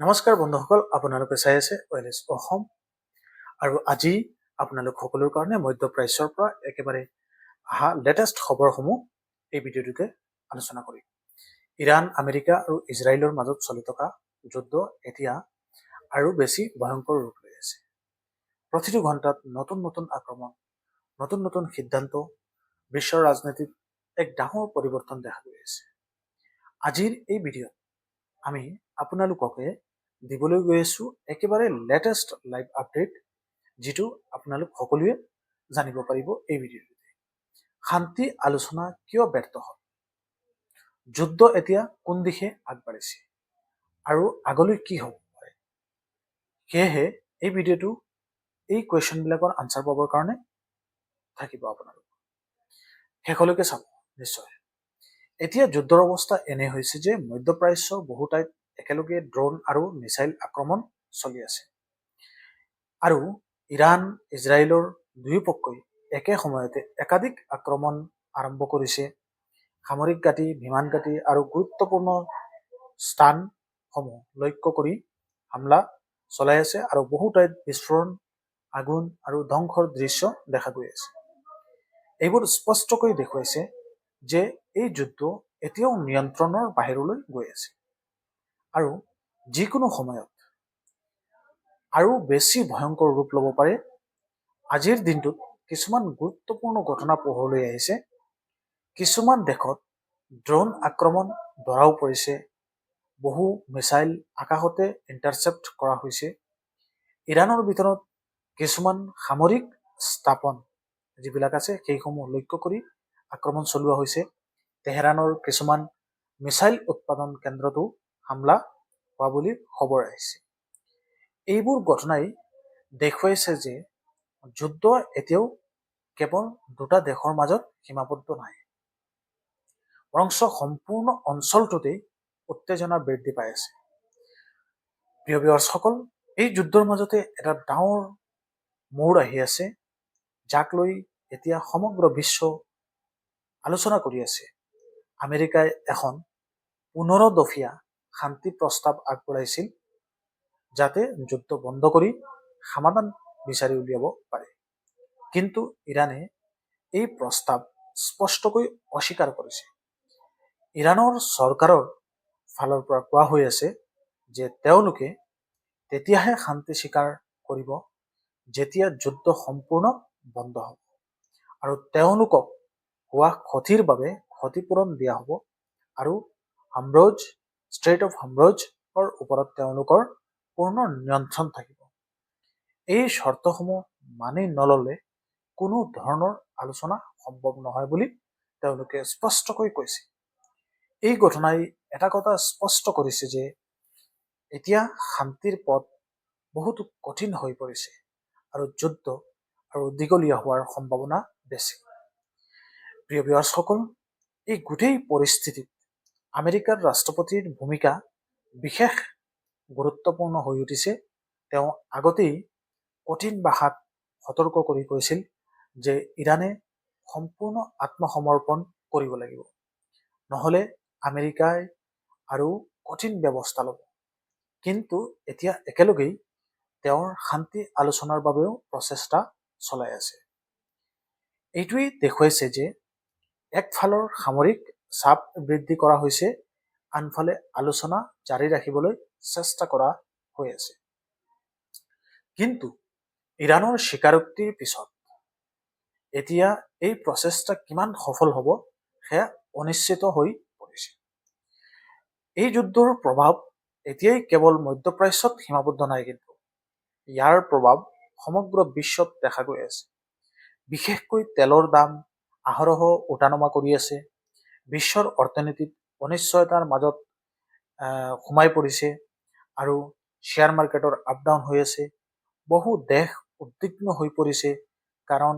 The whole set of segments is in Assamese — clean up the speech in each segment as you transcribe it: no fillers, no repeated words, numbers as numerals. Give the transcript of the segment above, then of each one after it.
নমস্কাৰ বন্ধুসকল, আপোনালোকে চাই আছে ৱেলেছ অসম আৰু আজি আপোনালোক সকলোৰ কাৰণে মধ্যপ্ৰাচ্যৰ পৰা একেবাৰে অহা লেটেষ্ট খবৰসমূহ এই ভিডিঅ'টোতে আলোচনা কৰিম। ইৰাণ, আমেৰিকা আৰু ইজৰাইলৰ মাজত চলি থকা যুদ্ধ এতিয়া আৰু বেছি ভয়ংকৰ ৰূপ লৈ আছে। প্ৰতিটো ঘণ্টাত নতুন নতুন আক্ৰমণ, নতুন নতুন সিদ্ধান্ত, বিশ্বৰ ৰাজনীতিত এক ডাঙৰ পৰিৱৰ্তন দেখা গৈ আছে। আজিৰ এই ভিডিঅ'ত আমি আপোনালোককে দিবলৈ গৈ আছো একেবাৰে লেটেষ্ট লাইভ আপডেট, যিটো আপোনালোক সকলোৱে জানিব পাৰিব এই ভিডিঅ'টোতে। শান্তি আলোচনা কিয় ব্যৰ্থ হ'ল, যুদ্ধ এতিয়া কোন দিশে আগবাঢ়িছে আৰু আগলৈ কি হ'ব পাৰে। সেয়েহে এই ভিডিঅ'টো এই কুৱেশ্যনবিলাকৰ আনচাৰ পাবৰ কাৰণে থাকিব আপোনালোক। শেষলৈকে চাব নিশ্চয়। এতিয়া যুদ্ধৰ অৱস্থা এনে হৈছে যে মধ্যপ্ৰাচ্যৰ বহু ঠাইত একেলগে ড্ৰোন আৰু মিছাইল আক্ৰমণ চলি আছে আৰু ইৰাণ, ইজৰাইলৰ দুয়ো পক্ষই একে সময়তে একাধিক আক্ৰমণ আৰম্ভ কৰিছে। সামৰিক ঘাটি, বিমান ঘাটি আৰু গুৰুত্বপূৰ্ণ স্থানসমূহ লক্ষ্য কৰি হামলা চলাই আছে আৰু বহু ঠাইত বিস্ফোৰণ, আগুন আৰু ধ্বংসৰ দৃশ্য দেখা গৈ আছে। এইবোৰ স্পষ্টকৈ দেখুৱাইছে যে এই যুদ্ধ এতিয়াও নিয়ন্ত্ৰণৰ বাহিৰলৈ গৈ আছে আৰু যিকোনো সময়ত আৰু বেছি ভয়ংকৰ ৰূপ ল'ব পাৰে। আজিৰ দিনটোত কিছুমান গুৰুত্বপূৰ্ণ ঘটনা পোহৰলৈ আহিছে। কিছুমান দেশত ড্ৰোন আক্ৰমণ ধৰাও পৰিছে, বহু মিছাইল আকাশতে ইণ্টাৰচেপ্ট কৰা হৈছে। ইৰাণৰ ভিতৰত কিছুমান সামৰিক স্থাপন যিবিলাক আছে সেইসমূহ লক্ষ্য কৰি আক্ৰমণ চলোৱা হৈছে। তেহৰানৰ কিছুমান মিছাইল উৎপাদন কেন্দ্ৰতো হামলা হোৱা বুলি খবৰ আহিছে। এইবোৰ ঘটনাই দেখুৱাইছে যে যুদ্ধ এতিয়াও কেৱল দুটা দেশৰ মাজত সীমাবদ্ধ নাই, বৰঞ্চ সম্পূৰ্ণ অঞ্চলটোতেই উত্তেজনা বৃদ্ধি পাই আছে। প্ৰিয় ভিউৱাৰ্ছসকল, এই যুদ্ধৰ মাজতে এটা ডাঙৰ মূৰ আহি আছে, যাক লৈ এতিয়া সমগ্ৰ বিশ্ব আলোচনা কৰি আছে। আমেৰিকাই এখন 15 দফীয়া শান্তি প্ৰস্তাৱ আগবঢ়াইছিল, যাতে যুদ্ধ বন্ধ কৰি সমাধান বিচাৰি উলিয়াব পাৰে। কিন্তু ইৰাণে এই প্ৰস্তাৱ স্পষ্টকৈ অস্বীকাৰ কৰিছে। ইৰাণৰ চৰকাৰৰ ফালৰ পৰা কোৱা হৈ আছে যে তেওঁলোকে তেতিয়াহে শান্তি স্বীকাৰ কৰিব যেতিয়া যুদ্ধ সম্পূৰ্ণ বন্ধ হ'ব আৰু তেওঁলোকক হোৱা ক্ষতিৰ বাবে ক্ষতিপূৰণ দিয়া হ'ব আৰু ষ্ট্ৰেইট অফ হৰমুজৰ ওপৰত তেওঁলোকৰ পূৰ্ণ নিয়ন্ত্ৰণ থাকিব। এই চৰ্তসমূহ মানি নললে কোনো ধৰণৰ আলোচনা সম্ভৱ নহয় বুলি তেওঁলোকে স্পষ্টকৈ কৈছে। এই ঘটনাই এটা কথা স্পষ্ট কৰিছে যে এতিয়া শান্তিৰ পথ বহুতো কঠিন হৈ পৰিছে আৰু যুদ্ধ আৰু দীঘলীয়া হোৱাৰ সম্ভাৱনা বেছি। প্ৰিয় ভিউৱাৰ্ছসকল, এই গোটেই পৰিস্থিতিত আমেৰিকাৰ ৰাষ্ট্ৰপতিৰ ভূমিকা বিশেষ গুৰুত্বপূৰ্ণ হৈ উঠিছে। তেওঁ আগতেই কঠিন ভাষাত সতৰ্ক কৰি কৈছিল যে ইৰাণে সম্পূৰ্ণ আত্মসমৰ্পণ কৰিব লাগিব, নহ'লে আমেৰিকাই আৰু কঠিন ব্যৱস্থা ল'ব। কিন্তু এতিয়া একেলগেই তেওঁৰ শান্তি আলোচনাৰ বাবেও প্ৰচেষ্টা চলাই আছে। এইটোৱেই দেখুৱাইছে যে একফালৰ সামৰিক চাপ বৃদ্ধি কৰা হৈছে, আনফালে আলোচনা জাৰি ৰাখিবলৈ চেষ্টা কৰা হৈ আছে। কিন্তু ইৰাণৰ স্বীকাৰোক্তিৰ পিছত এতিয়া এই প্ৰচেষ্টা কিমান সফল হ'ব সেয়া অনিশ্চিত হৈ পৰিছে। এই যুদ্ধৰ প্ৰভাৱ এতিয়াই কেৱল মধ্যপ্ৰাচ্যত সীমাবদ্ধ নাই, কিন্তু ইয়াৰ প্ৰভাৱ সমগ্ৰ বিশ্বত দেখা গৈ আছে। বিশেষকৈ তেলৰ দাম আহৰহ উঠানমা কৰি আছে, বিশ্বৰ অৰ্থনীতিত অনিশ্চয়তাৰ মাজত সোমাই পৰিছে আৰু শ্বেয়াৰ মাৰ্কেটৰ আপ ডাউন হৈ আছে। বহু দেশ উদ্বিগ্ন হৈ পৰিছে, কাৰণ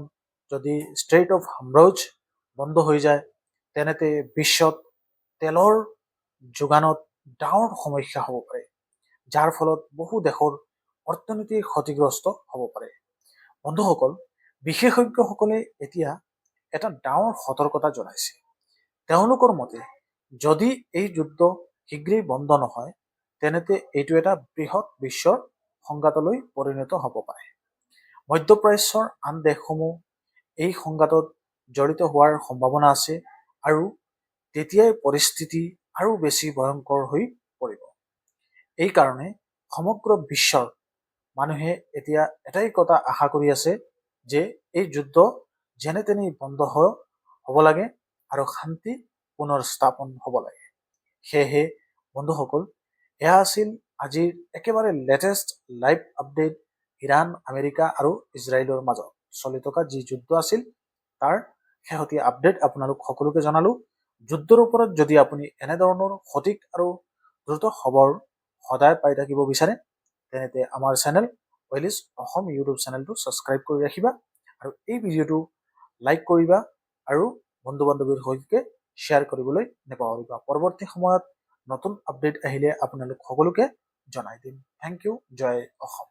যদি ষ্ট্ৰেইট অফ হৰমুজ বন্ধ হৈ যায় তেনেতে বিশ্বত তেলৰ যোগানত ডাঙৰ সমস্যা হ'ব পাৰে, যাৰ ফলত বহু দেশৰ অৰ্থনীতি ক্ষতিগ্ৰস্ত হ'ব পাৰে। বন্ধুসকল, বিশেষজ্ঞসকলে এতিয়া এটা ডাঙৰ সতৰ্কতা জনাইছে। তেওঁলোকৰ মতে যদি এই যুদ্ধ শীঘ্ৰেই বন্ধ নহয় তেনেতে এইটো এটা বৃহৎ বিশ্বৰ সংঘাতলৈ পৰিণত হ'ব পাৰে। মধ্যপ্ৰাচ্যৰ আন দেশসমূহ এই সংঘাতত জড়িত হোৱাৰ সম্ভাৱনা আছে আৰু তেতিয়াই পৰিস্থিতি আৰু বেছি ভয়ংকৰ হৈ পৰিব। এই কাৰণে সমগ্ৰ বিশ্বৰ মানুহে এতিয়া এটাই কথা আশা কৰি আছে যে এই যুদ্ধ যেনে তেনে বন্ধ হ'ব লাগে আৰু শান্তি পুনৰ স্থাপন হ'ব লাগে। সেয়েহে বন্ধুসকল, এয়া আছিল আজিৰ একেবাৰে latest live update Iran, America আৰু ইজৰাইলৰ মাজত চলি থকা যি যুদ্ধ আছিল তাৰ শেহতীয়া আপডেট আপোনালোক সকলোকে জনালো। যুদ্ধৰ ওপৰত যদি আপুনি এনেধৰণৰ সঠিক আৰু দ্ৰুত খবৰ সদায় পাই থাকিব বিচাৰে তেনেতে আমাৰ চেনেল ৱেলিছ অসম ইউটিউব চেনেলটো ছাবস্ক্ৰাইব কৰি ৰাখিবা আৰু এই ভিডিঅ'টো লাইক কৰিবা আৰু বন্ধু বান্ধৱীৰ সৈতে শ্বেয়াৰ কৰিবলৈ নাপাহৰিবা। পৰৱৰ্তী সময়ত নতুন আপডেট আহিলে আপোনালোক সকলোকে জনাই দিম। Thank you. জয় অসম।